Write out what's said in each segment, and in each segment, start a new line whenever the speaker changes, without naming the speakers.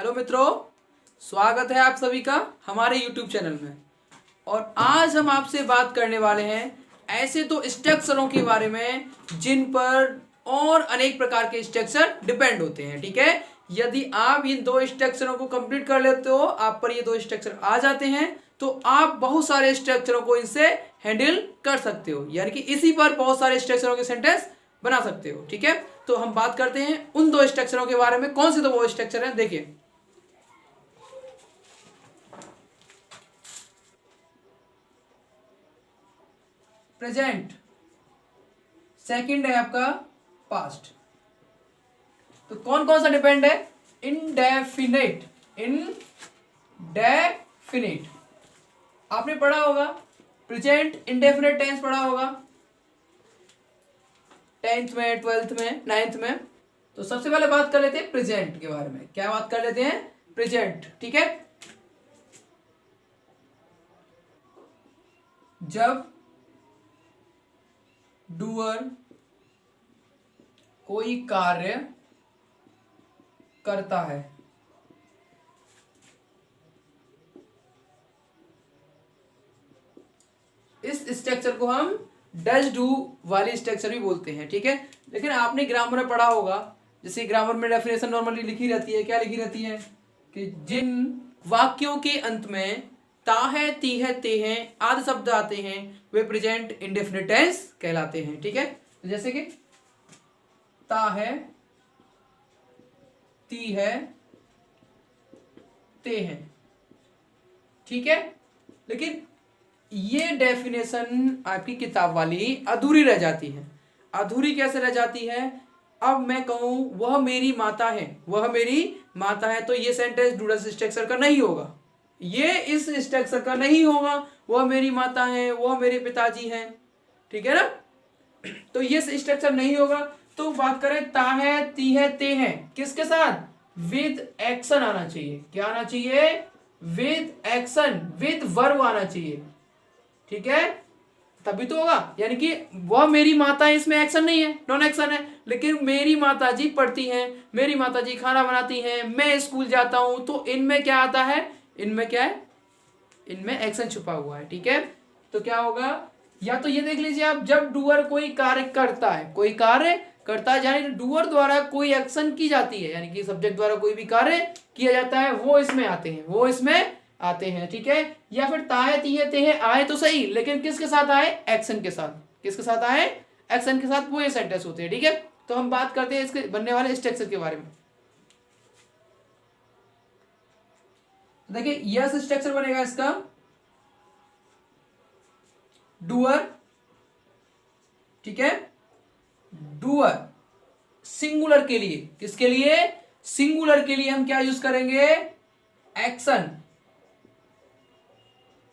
Hello मित्रों, स्वागत है आप सभी का हमारे YouTube चैनल में। और आज हम आपसे बात करने वाले हैं ऐसे तो स्ट्रक्चरों के बारे में जिन पर और अनेक प्रकार के स्ट्रक्चर डिपेंड होते हैं। ठीक है, यदि आप इन दो स्ट्रक्चरों को कंप्लीट कर लेते हो, आप पर ये दो स्ट्रक्चर आ जाते हैं, तो आप बहुत सारे स्ट्रक्चरों को इनसे हैंडल कर सकते हो, यानी कि इसी पर बहुत सारे स्ट्रक्चरों के सेंटेंस बना सकते हो। ठीक है, तो हम बात करते हैं उन दो स्ट्रक्चरों के बारे में। कौन से दो वो स्ट्रक्चर हैं, देखिए। प्रेजेंट, सेकंड है आपका पास्ट। तो कौन कौन सा डिपेंड है? इनडेफिनेट, इनडेफिनेट आपने पढ़ा होगा। प्रेजेंट इंडेफिनेट टेंस पढ़ा होगा 10th में, 12th में, 9th में। तो सबसे पहले बात कर लेते हैं प्रेजेंट के बारे में। क्या बात कर लेते हैं? प्रेजेंट। ठीक है, जब डूअर कोई कार्य करता है, इस स्ट्रक्चर को हम डज डू वाली स्ट्रक्चर भी बोलते हैं। ठीक है, लेकिन आपने ग्रामर में पढ़ा होगा, जैसे ग्रामर में डेफिनेशन नॉर्मली लिखी रहती है। क्या लिखी रहती है? कि जिन वाक्यों के अंत में ता है, ती है, ते हैं आदि शब्द आते हैं, वे प्रेजेंट इंडेफिनिट टेंस कहलाते हैं। ठीक है, तो जैसे कि ता है, ती है, ते हैं। ठीक है, लेकिन ये डेफिनेशन आपकी किताब वाली अधूरी रह जाती है। अधूरी कैसे रह जाती है? अब मैं कहूं वह मेरी माता है, वह मेरी माता है, तो ये सेंटेंस डूडस स्ट्रक्चर का नहीं होगा, ये इस स्ट्रक्चर का नहीं होगा। वह मेरी माता है, वह मेरे पिताजी हैं। ठीक है ना, तो ये स्ट्रक्चर नहीं होगा। तो बात करें ता है, ती है, ते हैं, किसके साथ? विद एक्शन आना चाहिए। क्या आना चाहिए? विद एक्शन, विद वर्ब आना चाहिए। ठीक है, तभी तो होगा। यानी कि वह मेरी माता है, इसमें एक्शन नहीं है, नॉन एक्शन है। लेकिन मेरी माता जी पढ़ती हैं, मेरी माता जी खाना बनाती हैं, मैं स्कूल जाता हूं, तो इनमें क्या आता है? इनमें क्या है? इनमें एक्शन छुपा हुआ है। ठीक है, तो क्या होगा? या तो ये देख लीजिए आप, जब डूअर कोई कार्य करता है, कोई कार्य करता है, यानी डूअर द्वारा कोई एक्शन की जाती है, यानी कि सब्जेक्ट द्वारा कोई भी कार्य किया जाता है, वो इसमें आते हैं, वो इसमें आते हैं। ठीक है, या फिर ताए, तीहे, तेहे आए तो सही, लेकिन किसके साथ आए? एक्शन के साथ। किसके साथ आए? एक्शन के साथ, वो ये सेंटेंस होते हैं। ठीक है, तो हम बात करते हैं इसके बनने वाले स्ट्रक्चर के बारे में। देखिए, यस स्ट्रक्चर बनेगा इसका डूअर। ठीक है, डूअर सिंगुलर के लिए, किसके लिए? सिंगुलर के लिए हम क्या यूज करेंगे? एक्शन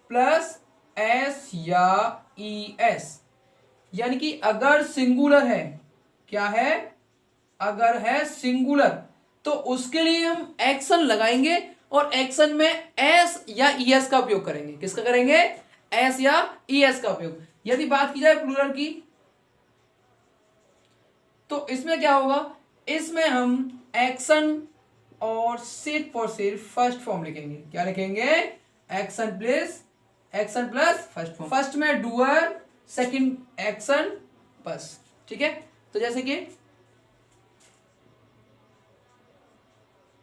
प्लस एस या ई एस। यानी कि अगर सिंगुलर है, क्या है? अगर है सिंगुलर, तो उसके लिए हम एक्शन लगाएंगे और एक्शन में एस या ई एस का उपयोग करेंगे। किसका करेंगे? एस या ई एस का उपयोग। यदि बात की जाए प्लूरल की, तो इसमें क्या होगा? इसमें हम एक्शन और सिर्फ और सिर्फ फर्स्ट फॉर्म लिखेंगे। क्या लिखेंगे? Action plus first form. First में डूअर, सेकंड एक्शन, बस। ठीक है, तो जैसे कि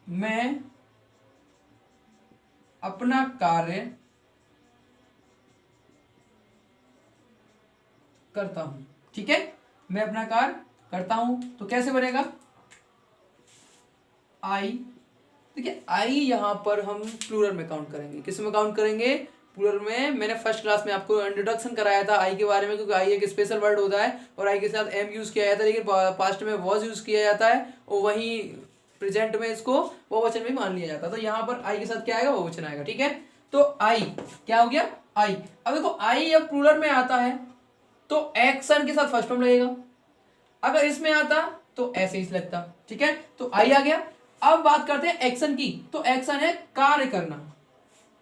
मैं अपना कार्य करता हूं। ठीक है, मैं अपना कार्य करता हूं, तो कैसे बनेगा? आई। देखिए, आई यहां पर हम प्लूरल में काउंट करेंगे। किस में काउंट करेंगे? प्लूरल में। मैंने फर्स्ट क्लास में आपको इंट्रोडक्शन कराया था आई के बारे में, क्योंकि आई एक स्पेशल वर्ड होता है और आई के साथ एम यूज किया जाता है, लेकिन पास्ट में वॉज यूज किया जाता है, और वहीं प्रेजेंट में इसको बहुवचन में मान लिया जाता है। तो यहाँ पर आई के साथ क्या आएगा? बहुवचन आएगा। ठीक है, तो आई क्या हो गया? आई। अब देखो, आई जब प्लूरल में आता है तो एक्शन के साथ फर्स्ट फॉर्म लगेगा। अगर इसमें आता तो ऐसे ही लगता। ठीक है, तो आई आ गया। अब बात करते हैं एक्शन की। तो एक्शन है कार्य करना,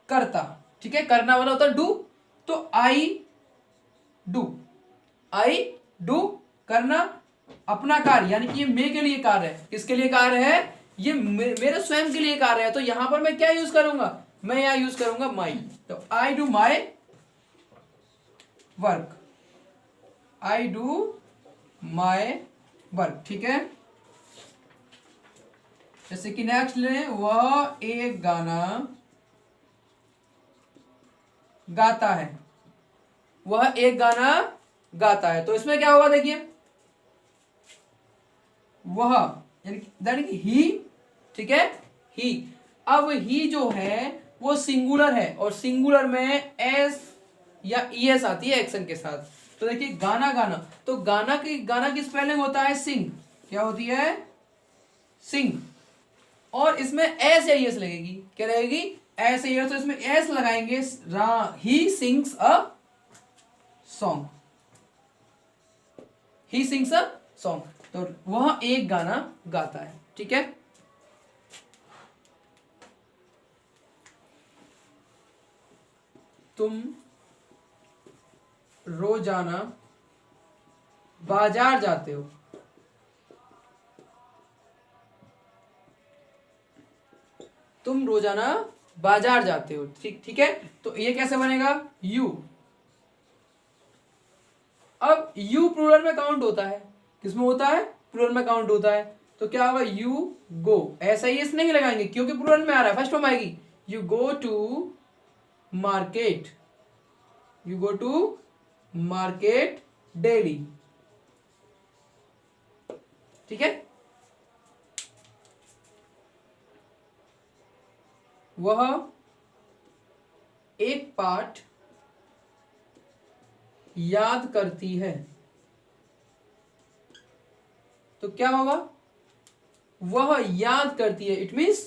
करता। ठीक है, करना वाला होता है डू, तो आई डू, करना अपना कार्य, यानी कि ये मे के लिए कार्य है। किसके लिए कार्य है? ये मेरे स्वयं के लिए कार्य है, तो यहां पर मैं क्या यूज करूंगा, मैं यहां यूज करूंगा माई। तो I do my work, I do my work, ठीक है। जैसे कि नेक्स्ट लें, वह एक गाना गाता है, वह एक गाना गाता है। तो इसमें क्या होगा देखिए, वह यानी कि ही, ठीक है, ही। अब ही जो है वो सिंगुलर है, और सिंगुलर में एस या ईएस आती है एक्शन के साथ। तो देखिए गाना गाना, तो गाना की स्पेलिंग होता है सिंग, क्या होती है, सिंग। और इसमें एस या ईएस लगेगी, क्या लगेगी, एस या ईएस। तो इसमें एस लगाएंगे, he sings a song, he sings a song. तो वह एक गाना गाता है, ठीक है। तुम रोजाना बाजार जाते हो, तुम रोजाना बाजार जाते हो, ठीक ठीक है। तो ये कैसे बनेगा, यू। अब यू प्लूरल में काउंट होता है, किसमें होता है, प्लूरल में काउंट होता है। तो क्या होगा, यू गो, ऐसा ही इस नहीं लगाएंगे क्योंकि प्लूरल में आ रहा है, फर्स्ट फॉर्म आएगी, you go to market, you go to market daily, ठीक है। वह एक पाठ याद करती है, तो क्या होगा, वह याद करती है, इट मीन्स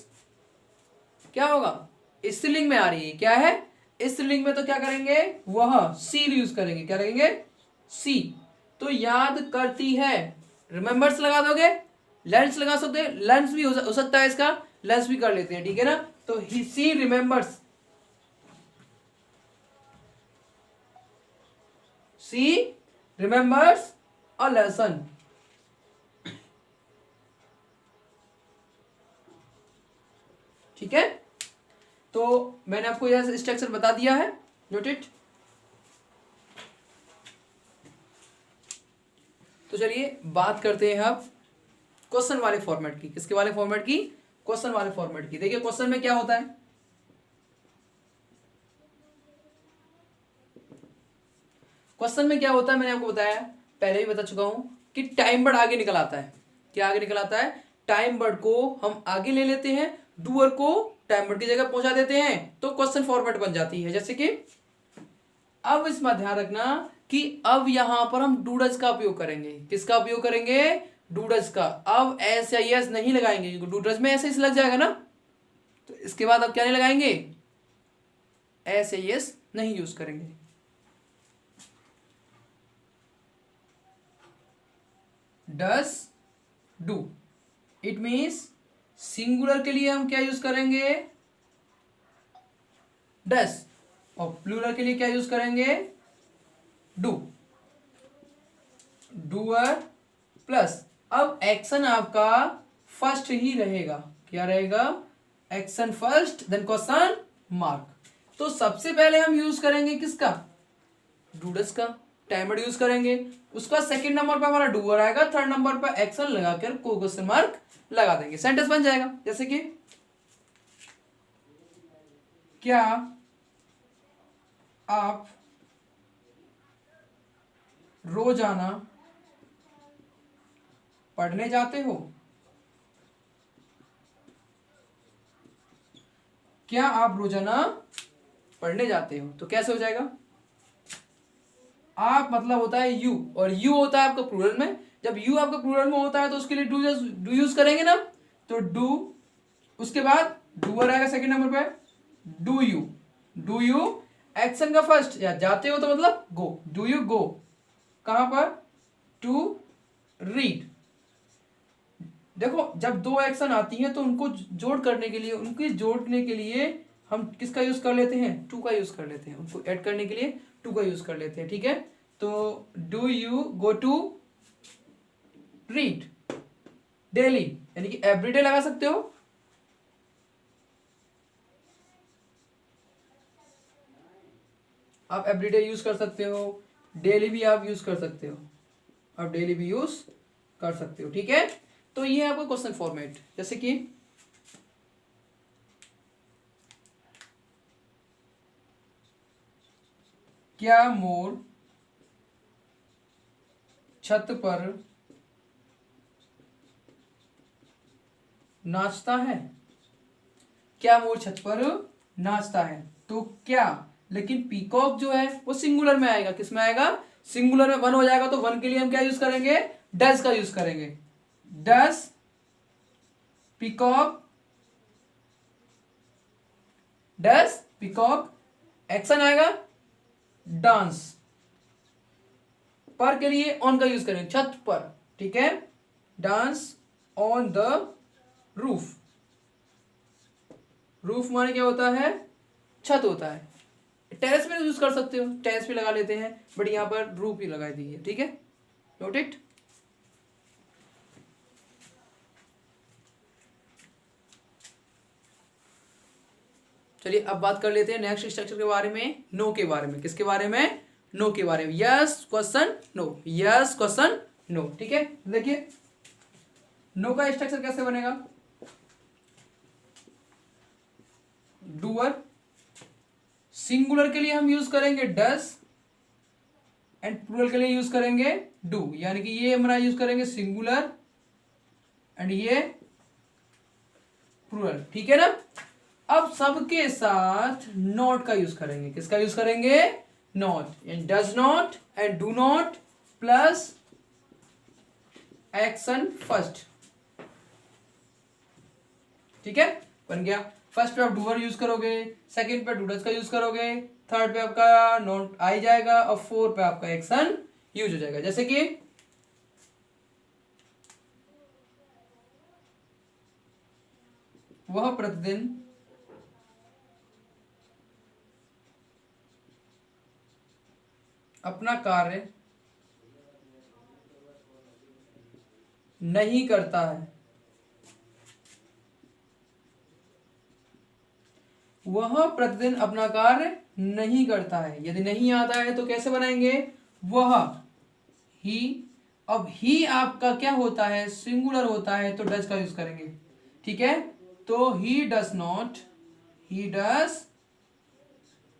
क्या होगा, स्त्रीलिंग में आ रही है, क्या है, स्त्रीलिंग में। तो क्या करेंगे, वह सी यूज करेंगे, क्या करेंगे, सी। तो याद करती है, रिमेंबर्स लगा दोगे, लेंस लगा सकते हैं, लेंस भी हो सकता है इसका, लेंस भी कर लेते हैं, ठीक है ना। तो she remembers, she remembers a lesson, ठीक है। तो मैंने आपको यह स्ट्रक्चर बता दिया है, नोट इट। तो चलिए बात करते हैं अब क्वेश्चन वाले फॉर्मेट की, किसके वाले फॉर्मेट की, क्वेश्चन वाले फॉर्मेट की। देखिए क्वेश्चन में क्या होता है, क्वेश्चन में क्या होता है मैंने आपको बताया, पहले भी बता चुका हूं कि टाइम वर्ड आगे निकल आता है, क्या आगे निकल आता है, टाइम वर्ड को हम आगे ले लेते हैं, डूअर को टाइम वर्ड की जगह पहुंचा देते हैं, तो क्वेश्चन फॉर्मेट बन जाती है। जैसे कि अब इसमें ध्यान रखना कि अब यहां पर हम डूडस का उपयोग करेंगे, किसका उपयोग करेंगे, डूडस का। अब एस या यस नहीं लगाएंगे क्योंकि डूडस में ऐसे लग जाएगा ना, तो इसके बाद अब क्या नहीं लगाएंगे, एस या यस नहीं यूज करेंगे। डस डू, इट मीन्स सिंगुलर के लिए हम क्या यूज करेंगे, डस, और प्लूरल के लिए क्या यूज करेंगे, डू, डूअर प्लस। अब एक्शन आपका फर्स्ट ही रहेगा, क्या रहेगा, action first then question mark. तो सबसे पहले हम यूज करेंगे किसका, डूडस का, टाइमर यूज करेंगे, उसका सेकंड नंबर पे हमारा डूअर आएगा, थर्ड नंबर पे एक्शन लगाकर को क्वेश्चन मार्क लगा देंगे, सेंटेंस बन जाएगा। जैसे कि क्या आप रोजाना पढ़ने जाते हो, क्या आप रोजाना पढ़ने जाते हो। तो कैसे हो जाएगा, आप मतलब होता है यू, और यू होता है आपका प्लूरल में, जब यू आपका प्लूरल में होता है तो उसके लिए डू यूज करेंगे ना, तो डू, उसके बाद डूअर आएगा सेकंड नंबर पे, डू यू एक्शन का फर्स्ट, या जाते हो तो मतलब गो, डू यू गो कहां पर, टू रीड। देखो जब दो एक्शन आती हैं तो उनको जोड़ने के लिए हम किसका यूज कर लेते हैं, टू का यूज कर लेते हैं, उनको ऐड करने के लिए टू का यूज कर लेते हैं, ठीक है। तो do you go to read daily यानी कि एवरीडे लगा सकते हो, आप एवरीडे यूज कर सकते हो, डेली भी आप यूज कर सकते हो, आप डेली भी यूज कर सकते हो। ठीक है, तो ये है आपका क्वेश्चन फॉर्मेट। जैसे कि क्या मोर छत पर नाचता है, क्या मोर छत पर नाचता है, तो क्या, लेकिन पीकॉक जो है वो सिंगुलर में आएगा, किस में आएगा, सिंगुलर में, वन हो जाएगा, तो वन के लिए हम क्या यूज करेंगे, डज का यूज करेंगे, does peacock, does peacock, action आएगा डांस, पर के लिए ऑन का यूज करेंगे, छत पर, ठीक है, dance on the roof, roof माने क्या होता है, छत होता है, टेरेस में यूज कर सकते हो, टेरेस पे लगा लेते हैं, बट यहां पर रूफ ही लगा दी है। ठीक है, नोट इट। चलिए अब बात कर लेते हैं नेक्स्ट स्ट्रक्चर के बारे में, नो के बारे में, किसके बारे में, नो के बारे में, yes question no, yes question no. ठीक है, देखिए नो का स्ट्रक्चर कैसे बनेगा, डूअर, सिंगुलर के लिए हम यूज करेंगे डस एंड प्लूरल के लिए यूज करेंगे डू, यानी कि ये हमारा यूज करेंगे सिंगुलर एंड ये प्लूरल। ठीक है ना, अब सबके साथ नॉट का यूज करेंगे, किसका यूज करेंगे, not, and does not and do not plus action first. ठीक है, बन गया, फर्स्ट पे आप डूअर यूज करोगे, सेकंड पे डू डज का यूज करोगे, थर्ड पे आपका नॉट आ जाएगा, और फोर्थ पे आपका एक्शन यूज हो जाएगा। जैसे कि वह प्रतिदिन अपना कार्य नहीं करता है, वह प्रतिदिन अपना कार्य नहीं करता है, यदि नहीं आता है तो कैसे बनाएंगे, वह ही, अब ही आपका क्या होता है, सिंगुलर होता है, तो डज का यूज करेंगे। ठीक है, तो he does not, he does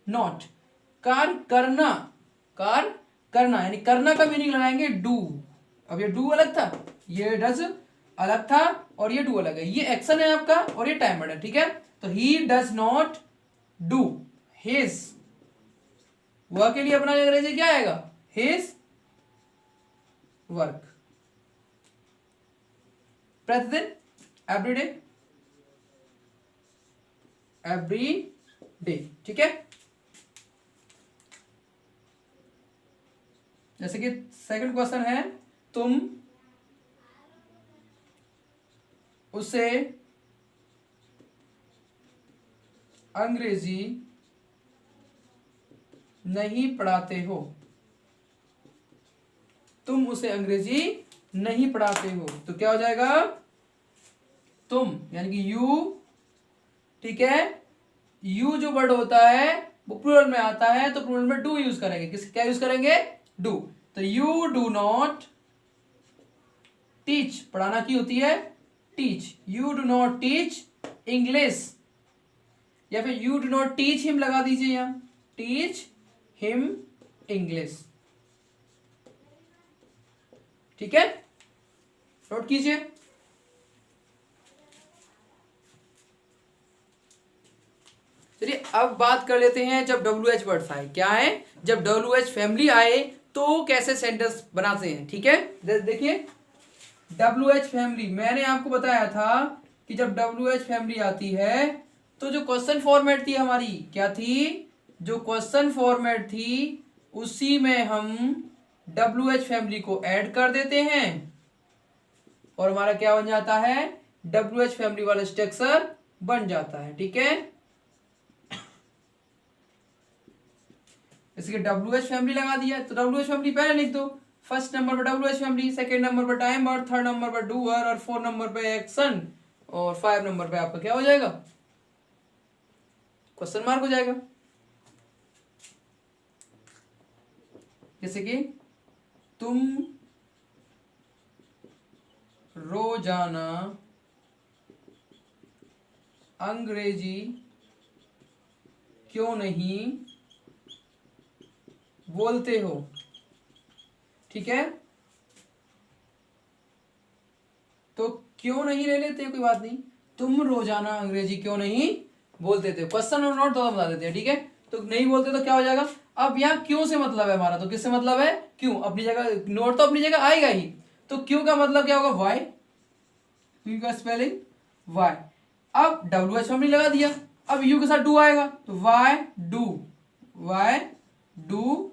not, कार्य करना, कार्य करना यानी करना का मीनिंग लगाएंगे डू, अब ये डू अलग था, ये डज अलग था, और ये डू अलग है, ये एक्शन है आपका और ये टाइम वर्ड है। ठीक है, तो he does not do his, वह के लिए अपना अंग्रेजी क्या आएगा, हिज वर्क, प्रतिदिन एवरीडे, एवरी डे। ठीक है, जैसे कि सेकंड क्वेश्चन है, तुम उसे अंग्रेजी नहीं पढ़ाते हो, तुम उसे अंग्रेजी नहीं पढ़ाते हो, तो क्या हो जाएगा, तुम यानी कि यू। ठीक है, यू जो वर्ड होता है वो प्लूरल में आता है, तो प्लूरल में डू यूज करेंगे, किस क्या यूज करेंगे, डू, तो यू डू नॉट टीच, पढ़ाना की होती है teach, you do not teach English, या फिर you do not teach him लगा दीजिए यहां, टीच हिम इंग्लिश। ठीक है, नोट कीजिए। चलिए अब बात कर लेते हैं जब WH वर्ड्स आए, क्या है, जब WH फैमिली आए तो कैसे सेंटेंस बनाते हैं। ठीक है, देखिए WH फैमिली, मैंने आपको बताया था कि जब WH फैमिली आती है तो जो क्वेश्चन फॉर्मेट थी हमारी, क्या थी, जो क्वेश्चन फॉर्मेट थी उसी में हम WH फैमिली को ऐड कर देते हैं और हमारा क्या बन जाता है, WH फैमिली वाला स्ट्रक्चर बन जाता है। ठीक है, जैसे कि WH फैमिली लगा दिया, तो WH फैमिली पहले लिख दो, फर्स्ट नंबर पर W H family, second number पर टाइमर, थर्ड नंबर पर डूअर और फोर्थ नंबर पे एक्शन और 5 नंबर पे आपका क्या हो जाएगा, क्वेश्चन मार्क हो जाएगा। जैसे कि तुम रोजाना अंग्रेजी क्यों नहीं बोलते हो, ठीक है। तो क्यों नहीं ले लेते, कोई बात नहीं, तुम रोजाना अंग्रेजी क्यों नहीं बोलते थे, क्वेश्चन और नोट दोनों बता देते हैं, ठीक है। तो नहीं बोलते तो क्या हो जाएगा, अब यहाँ क्यों से मतलब है हमारा, तो किससे मतलब है, क्यों, अपनी जगह, नोट तो अपनी जगह आएगा ही, तो क्यों का मतलब क्या होगा, वाई, क्यों का स्पेलिंग वाई। अब डब्ल्यू एच हमने लगा दिया, अब यू के साथ डू आएगा तो वाई डू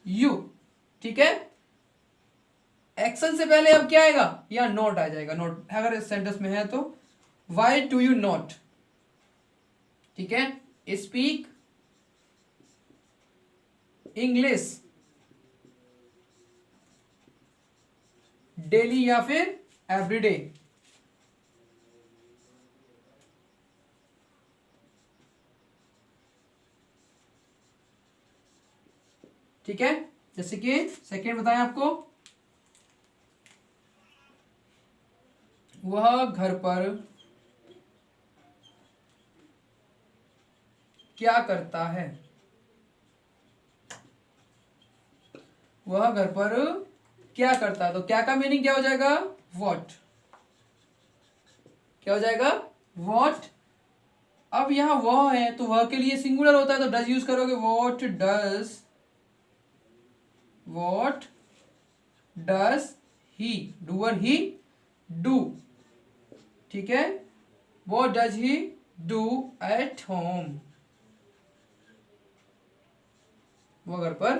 यू, ठीक है। एक्शन से पहले अब क्या आएगा, या नोट आ जाएगा, नोट अगर इस सेंटेंस में है तो वाई डू यू नॉट, ठीक है। स्पीक इंग्लिश डेली या फिर एवरीडे, ठीक है। जैसे कि सेकेंड बताएं आपको, वह घर पर क्या करता है, वह घर पर क्या करता है, तो क्या का मीनिंग क्या हो जाएगा, वॉट, क्या हो जाएगा, वॉट। अब यहां वह है तो वह के लिए सिंगुलर होता है तो डज यूज करोगे, what does he, doer he do, ठीक है। What does he do at home, वो घर पर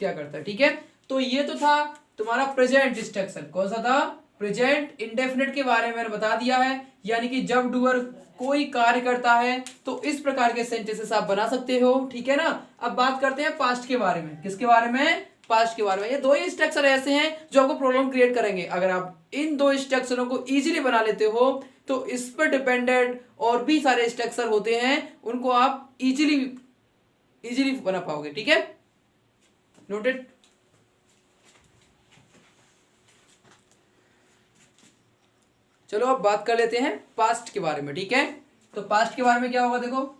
क्या करता है, ठीक है। तो ये तो था तुम्हारा प्रेजेंट स्ट्रक्चर, कौन सा था, प्रेजेंट इंडेफिनिट के बारे में मैंने बता दिया है, यानी कि जब डूअर कोई कार्य करता है तो इस प्रकार के सेंटेंसेस आप बना सकते हो, ठीक है ना। अब बात करते हैं पास्ट के बारे में, किसके बारे में, पास्ट के बारे में। ये दो ही स्ट्रक्चर ऐसे हैं जो आपको प्रॉब्लम क्रिएट करेंगे, अगर आप इन दो स्ट्रक्चरों को इजीली बना लेते हो तो इस पर डिपेंडेंट और भी सारे स्ट्रक्चर होते हैं, उनको आप इजीली बना पाओगे, ठीक है, नोटेड। चलो अब बात कर लेते हैं पास्ट के बारे में, ठीक है। तो पास्ट के बारे में क्या होगा, देखो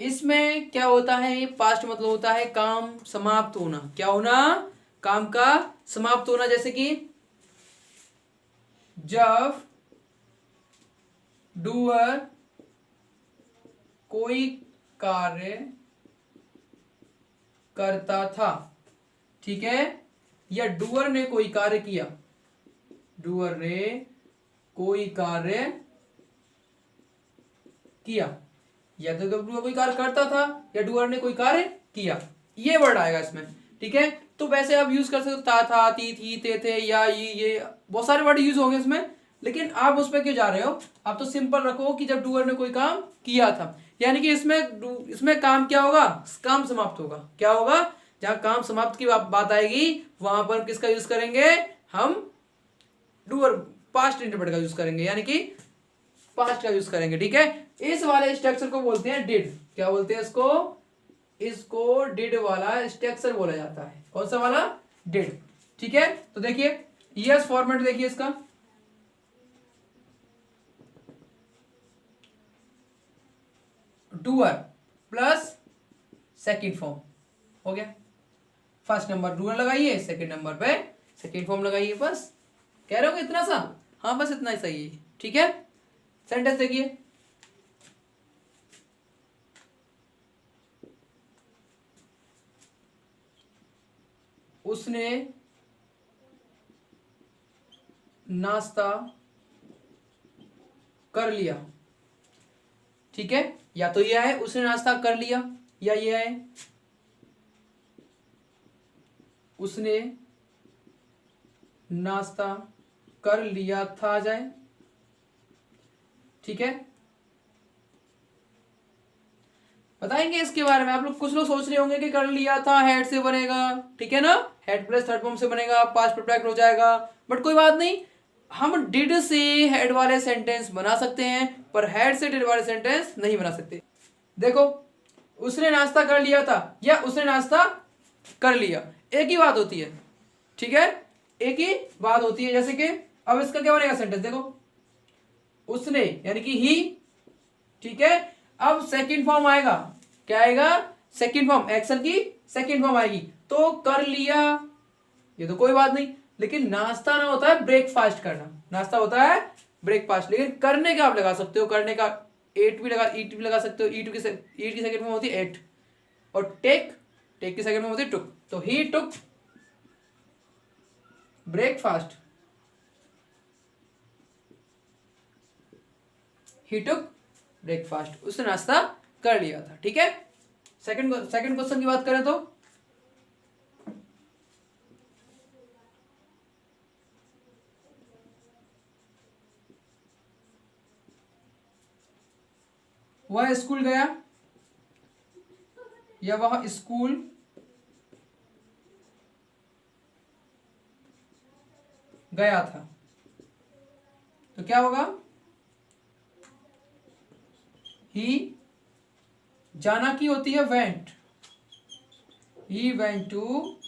इसमें क्या होता है, पास्ट मतलब होता है काम समाप्त होना, क्या होना, काम का समाप्त होना। जैसे कि जब डूअर कोई कार्य करता था, ठीक है, या डूअर ने कोई कार्य किया, डूअर ने कोई कार्य किया, या तो डूअर कोई कार्य करता था या डूअर ने कोई कार्य किया, ये वर्ड आएगा इसमें, ठीक है। तो वैसे आप यूज कर सकते हो था, ती, थी, ते, या ये बहुत सारे वर्ड यूज होंगे इसमें, लेकिन आप उसमें क्यों जा रहे हो, आप तो सिंपल रखो कि जब डूअर ने कोई काम किया था, यानी कि इसमें काम क्या होगा, काम समाप्त होगा, क्या होगा, जहां काम समाप्त की बात आएगी वहां पर किसका यूज करेंगे, हम डूअर पास्ट इंटरप्रेट का यूज करेंगे, यानी कि पास्ट का यूज करेंगे, ठीक है। इस वाले स्ट्रक्चर को बोलते हैं डिड, क्या बोलते हैं इसको डिड वाला स्ट्रक्चर बोला जाता है, कौन सा वाला, डिड, ठीक है। तो देखिए यस फॉर्मेट देखिए इसका, डूअर प्लस सेकंड फॉर्म हो गया, फर्स्ट नंबर डूअर लगाइए, सेकंड नंबर पे सेकंड फॉर्म लगाइए, बस कह रहे हो इतना सा, हाँ बस इतना ही सही है, ठीक है। सेंटेंस देखिए, उसने नाश्ता कर लिया, ठीक है, या तो यह है उसने नाश्ता कर लिया, या यह है उसने नाश्ता कर लिया था आ जाए, ठीक है। बताएंगे इसके बारे में। आप लोग कुछ लोग सोच रहे होंगे कि कर लिया था हेड से बनेगा, ठीक है ना, हेड प्लस थर्ड फॉर्म से बनेगा, पास्ट परफेक्ट हो जाएगा, बट कोई बात नहीं, हम डिड से हेड वाले सेंटेंस बना सकते हैं पर हेड से डिड वाले सेंटेंस नहीं बना सकते। देखो, उसने नाश्ता कर लिया था या उसने नाश्ता कर लिया, एक ही बात होती है, ठीक है, एक ही बात होती है। जैसे कि अब इसका क्या बनेगा सेंटेंस, देखो, उसने यानी कि ही, ठीक है। अब सेकंड फॉर्म आएगा, क्या आएगा, सेकंड फॉर्म, एक्शन की सेकंड फॉर्म आएगी, तो कर लिया, ये तो कोई बात नहीं। लेकिन नाश्ता ना होता है ब्रेकफास्ट करना, नाश्ता होता है ब्रेकफास्ट। लेकिन करने का आप लगा सकते हो, करने का ईट भी लगा सकते हो, ईट की सेकंड फॉर्म होती है एट, और टेक की सेकंड फॉर्म होती है टुक, तो ही टुक ब्रेकफास्ट, ही टुक ब्रेकफास्ट, उसने नाश्ता कर लिया था, ठीक है। सेकंड क्वेश्चन की बात करें तो वह स्कूल गया या वह स्कूल गया था, तो क्या होगा, ही जाना की होती है went, he went to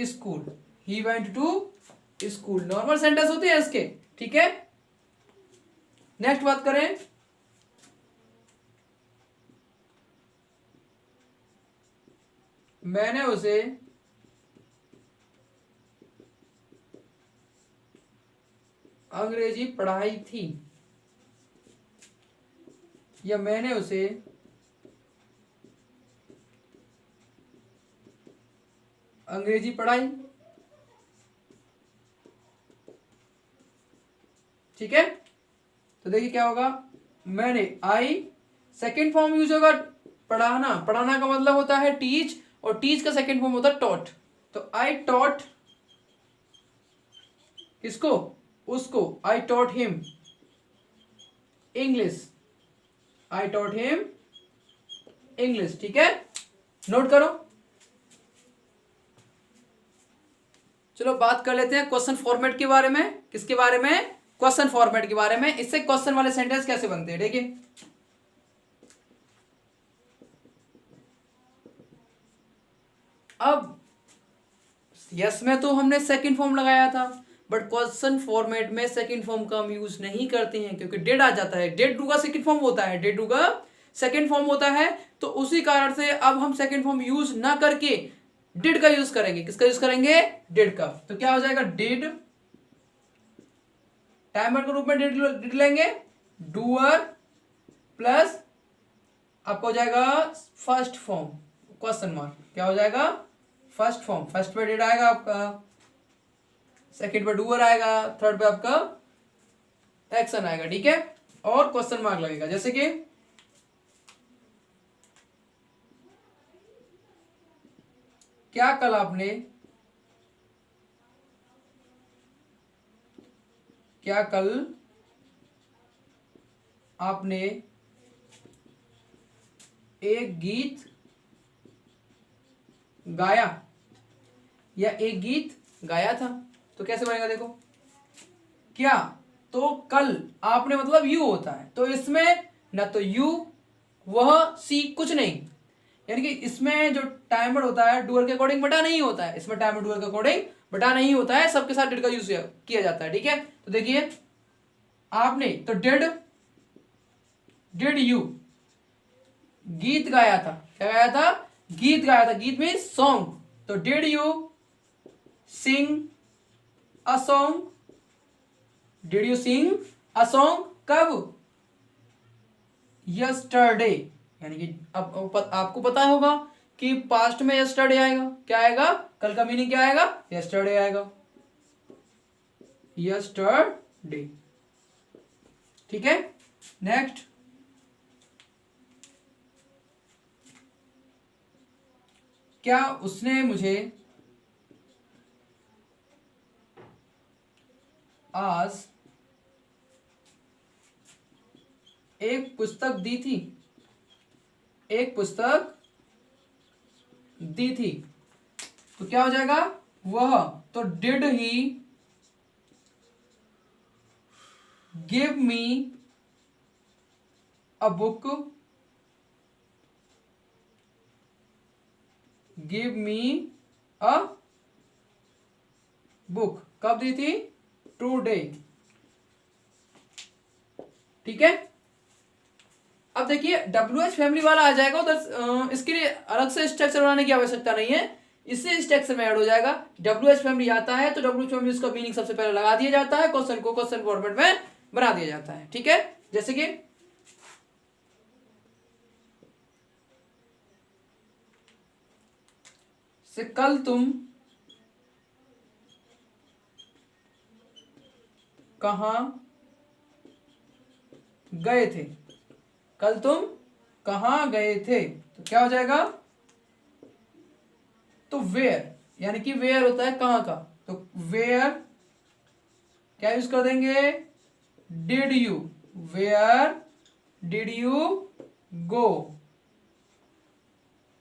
school, he went to school, normal sentence होते हैं इसके, ठीक है। नेक्स्ट बात करें, मैंने उसे अंग्रेजी पढ़ाई थी या मैंने उसे अंग्रेजी पढ़ाई, ठीक है। तो देखिए क्या होगा, मैंने, आई सेकेंड फॉर्म यूज होगा पढ़ाना, पढ़ाना का मतलब होता है टीच, और टीच का सेकेंड फॉर्म होता है टॉट, तो आई टॉट किसको, उसको, I taught him English, I taught him English, ठीक है, नोट करो। चलो बात कर लेते हैं क्वेश्चन फॉर्मेट के बारे में, किसके बारे में, क्वेश्चन फॉर्मेट के बारे में, इससे क्वेश्चन वाले सेंटेंस कैसे बनते हैं, देखिए। अब यस में तो हमने सेकंड फॉर्म लगाया था, बट क्वेश्चन फॉर्मेट में सेकंड फॉर्म का हम यूज नहीं करते हैं क्योंकि डेड आ जाता है, डेड टू का सेकंड फॉर्म होता है, डेड टू का सेकंड फॉर्म होता है, तो उसी कारण से अब हम सेकंड फॉर्म यूज ना करके डिड का यूज करेंगे, किसका यूज करेंगे, डिड का। तो क्या हो जाएगा, डिड, टाइमर के रूप में डिड लेंगे, डूअर प्लस आपका हो जाएगा फर्स्ट फॉर्म क्वेश्चन मार्क, क्या हो जाएगा, फर्स्ट फॉर्म, फर्स्ट पे डिड आएगा आपका, सेकंड पे डूअर आएगा, थर्ड पे आपका एक्शन आएगा, ठीक है, और क्वेश्चन मार्क लगेगा। जैसे कि क्या कल आपने, क्या कल आपने एक गीत गाया या एक गीत गाया था, तो कैसे बनेगा, देखो, क्या, तो कल, आपने मतलब यू होता है, तो इसमें ना तो यू, वह, सी, कुछ नहीं, यानी कि इसमें जो टाइमर होता है डूअर के अकॉर्डिंग बटा नहीं होता है, इसमें टाइमर डूअर के अकॉर्डिंग बटा नहीं होता है, सबके साथ डिड का यूज किया जाता है, ठीक है। तो देखिए आपने, तो डिड यू गीत गाया था, क्या गाया था, गीत गाया था, गीत में सॉन्ग, तो did you sing a song, did you sing a song, कब, यस्टरडे, यानी कि अब आपको पता होगा कि पास्ट में यस्टरडे आएगा, क्या आएगा, कल का मीनिंग क्या आएगा, यस्टरडे आएगा, यस्टरडे, ठीक है। नेक्स्ट, क्या उसने मुझे आज एक पुस्तक दी थी, एक पुस्तक दी थी, तो क्या हो जाएगा वह, तो did he give me a book, give me a book, कब दी थी, टुडे। ठीक है, अब देखिए WH फैमिली वाला आ जाएगा उधर, इसके लिए अलग से स्ट्रक्चर बनाने की आवश्यकता नहीं है, इससे स्ट्रक्चर में ऐड हो जाएगा। WH फैमिली आता है तो WH फैमिली उसका मीनिंग सबसे पहले लगा दिया जाता है, क्वेश्चन को क्वेश्चन फॉर्मेट में बना दिया जाता है। ठीक है, जैसे कि कल तुम कहां गए थे, कल तुम कहां गए थे, तो क्या हो जाएगा, तो वेयर, यानी कि वेयर होता है कहां का, तो वेयर क्या यूज कर देंगे, did you, where did you go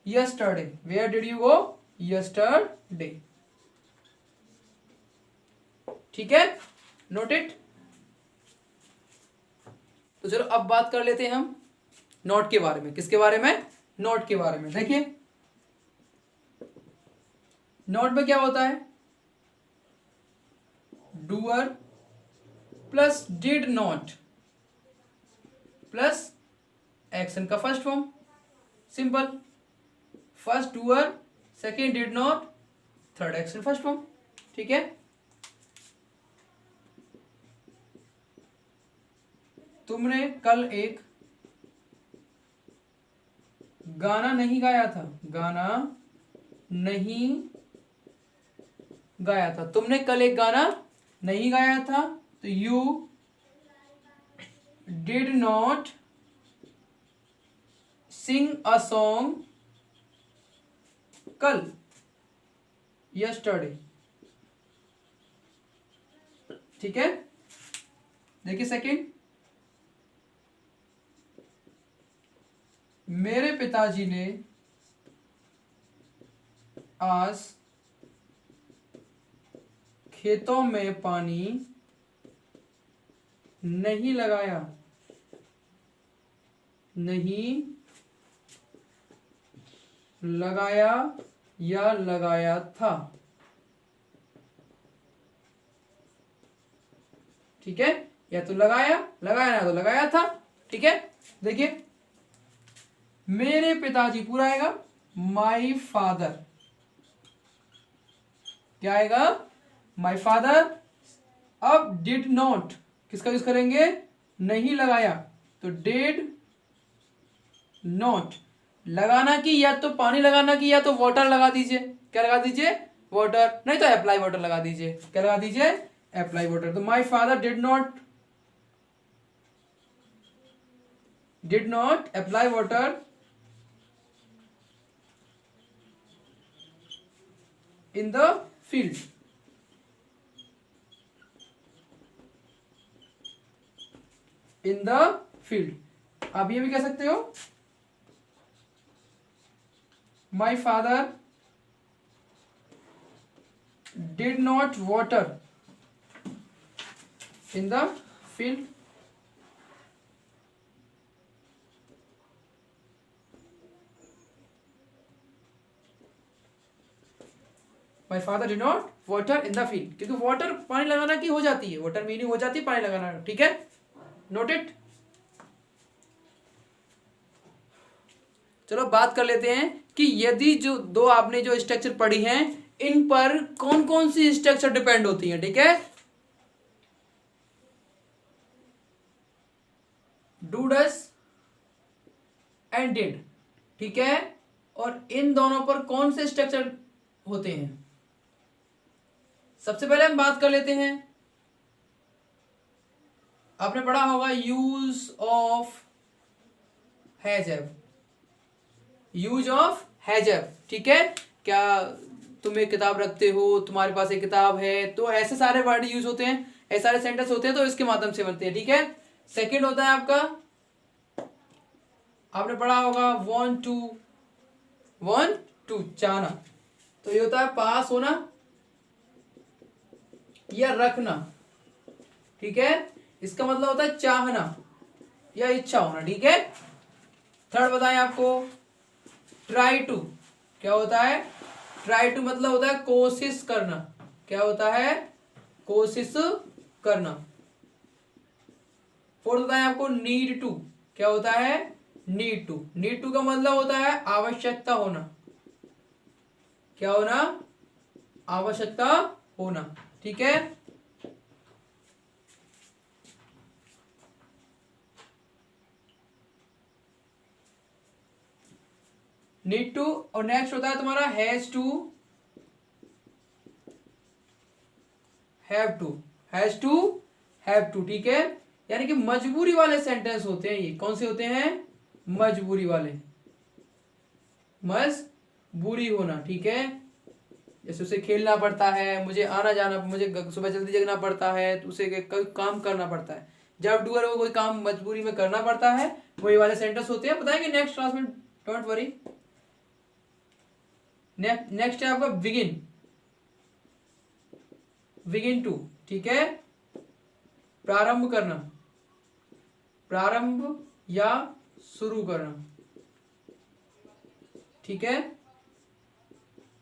yesterday, where did you go yesterday. ठीक है, नोट इट। तो चलो अब बात कर लेते हैं हम नोट के बारे में। किसके बारे में, नोट के बारे में। देखिए नोट में क्या होता है, doer plus did not plus action का first form, simple, first doer, second did not, third action first form. ठीक है, तुमने कल एक गाना नहीं गाया था, गाना नहीं गाया था, तुमने कल एक गाना नहीं गाया था, तो you did not sing a song कल, यस्टरडे। ठीक है, देखिए सेकंड, मेरे पिताजी ने आज खेतों में पानी नहीं लगाया, नहीं लगाया या लगाया था। ठीक है, या तो लगाया, लगाया ना तो लगाया था। ठीक है, देखिए मेरे पिताजी पूरा आएगा, माई फादर, क्या आएगा, माई फादर। अब डिड नॉट किसका यूज करेंगे, नहीं लगाया, तो डिड नॉट, लगाना की या तो पानी लगाना की या तो वाटर लगा दीजिए, क्या लगा दीजिए, वाटर, नहीं तो अप्लाई वाटर लगा दीजिए, क्या लगा दीजिए, अप्लाई वाटर। तो my father did not apply water in the field, in the field। आप ये भी कह सकते हो, my father did not water in the field, my father did not water in the field, क्योंकि वाटर पानी लगाना की हो जाती है, वाटर मीनिंग हो जाती है पानी लगाना। ठीक है, नोट इट। चलो बात कर लेते हैं कि यदि जो दो आपने जो स्ट्रक्चर पढ़ी हैं इन पर कौन कौन सी स्ट्रक्चर डिपेंड होती है। ठीक है, डू डस एंड डिड। ठीक है, और इन दोनों पर कौन से स्ट्रक्चर होते हैं, सबसे पहले हम बात कर लेते हैं, आपने पढ़ा होगा यूज ऑफ हैजव, यूज ऑफ हैजव। ठीक है, क्या तुम एक किताब रखते हो, तुम्हारे पास एक किताब है, तो ऐसे सारे वर्ड यूज होते हैं, ऐसे सारे सेंटेंस होते हैं, तो इसके माध्यम से बनते हैं। ठीक है, सेकंड होता है आपका आपने पढ़ा होगा want to चाहना, तो ये होता है पास होना या रखना, ठीक है। इसका मतलब होता है चाहना या इच्छा होना, ठीक है। थर्ड बताएं आपको, ट्राई टू क्या होता है? ट्राई टू मतलब होता है कोशिश करना। क्या होता है? कोशिश करना। फोर्थ बताएं आपको, नीड टू क्या होता है? Need to. नीड टू का मतलब होता है आवश्यकता होना। क्या होना? आवश्यकता होना, ठीक है। नीड टू, और नेक्स्ट होता है तुम्हारा has to. Have to, has to, have to, ठीक है। यानी कि मजबूरी वाले सेंटेंस होते हैं ये। कौन से होते हैं? मजबूरी वाले। मजबूरी होना, ठीक है। जैसे उसे खेलना पड़ता है, मुझे आना जाना, मुझे सुबह जल्दी जगना पड़ता है, तो उसे कोई काम करना पड़ता है। जब डूअर को कोई काम मजबूरी में करना पड़ता है, वही वाले सेंटेंस होते हैं। बताएंगे नेक्स्ट क्लास में, डोंट वरी। नेक्स्ट है आपका बिगिन। बिगिन टू, ठीक है। प्रारंभ करना, प्रारंभ या शुरू करना, ठीक है।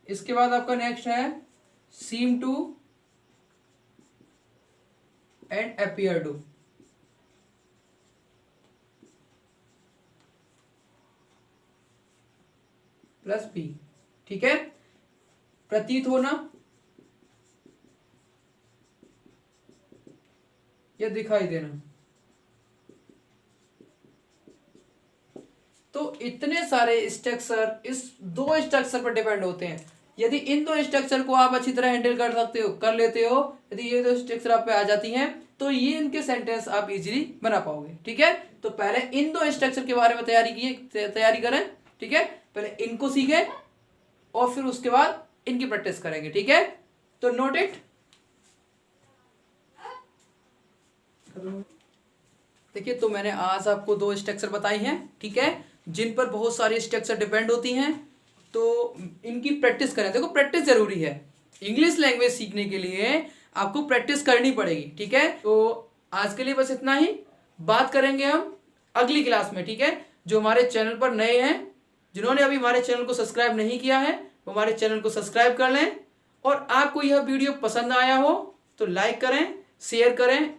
इसके बाद आपका नेक्स्ट है seem to and appear to. Plus be, ठीक है। प्रतीत होना या दिखाई देना। तो इतने सारे स्ट्रक्चर इस दो स्ट्रक्चर पर डिपेंड होते हैं। यदि इन दो स्ट्रक्चर को आप अच्छी तरह हैंडल कर सकते हो, कर लेते हो, यदि ये दो स्ट्रक्चर आप पे आ जाती हैं, तो ये इनके सेंटेंस आप इजीली बना पाओगे, ठीक है। तो पहले इन दो स्ट्रक्चर के बारे में तैयारी करें, ठीक है। पहले इनको सीखें और फिर उसके बाद इनकी प्रैक्टिस करेंगे, ठीक है। तो नोट इट। देखिए, तो मैंने आज आपको दो स्ट्रक्चर बताई हैं, ठीक है, जिन पर बहुत सारी स्ट्रक्चर डिपेंड होती हैं। तो इनकी प्रैक्टिस करें। देखो, प्रैक्टिस जरूरी है। इंग्लिश लैंग्वेज सीखने के लिए आपको प्रैक्टिस करनी पड़ेगी, ठीक है। तो आज के लिए बस इतना ही। बात करेंगे हम अगली क्लास में, ठीक है। जो हमारे चैनल पर नए हैं, जिन्होंने अभी हमारे चैनल को सब्सक्राइब नहीं किया है, वो हमारे चैनल को सब्सक्राइब कर लें। और आपको यह वीडियो पसंद आया हो तो लाइक करें, शेयर करें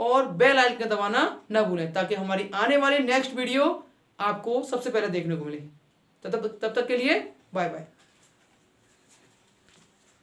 और बेल आइकन दबाना ना भूलें, ताकि हमारी आने वाली नेक्स्ट वीडियो आपको सबसे पहले देखने को मिले। तब तक के लिए बाय बाय।